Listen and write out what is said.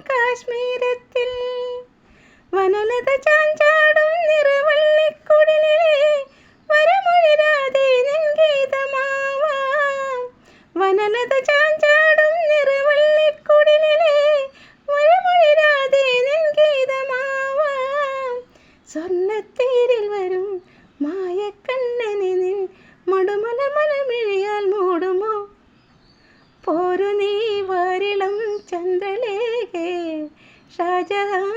കാശ്മീരത്തിൽ വനലത ചാഞ്ചാടും നിറവള്ളിക്കുടലിലെ വരമൊഴിരാതെ നിൻ ഗീതമാവാം. വനലത ചാഞ്ചാടും നിറവള്ളിക്കുടലിലെ വരമൊഴിരാതെ നിൻ ഗീതമാവാം. സ്വർണ്ണത്തേരിൽ വരും മായക്കണ്ണനെ നിൻ മടുമല മലമിഴിയാൽ മൂടുമോ? പോരു നീ വാരിളം ചന്ദ്രലേഖേ ഷാജഹാൻ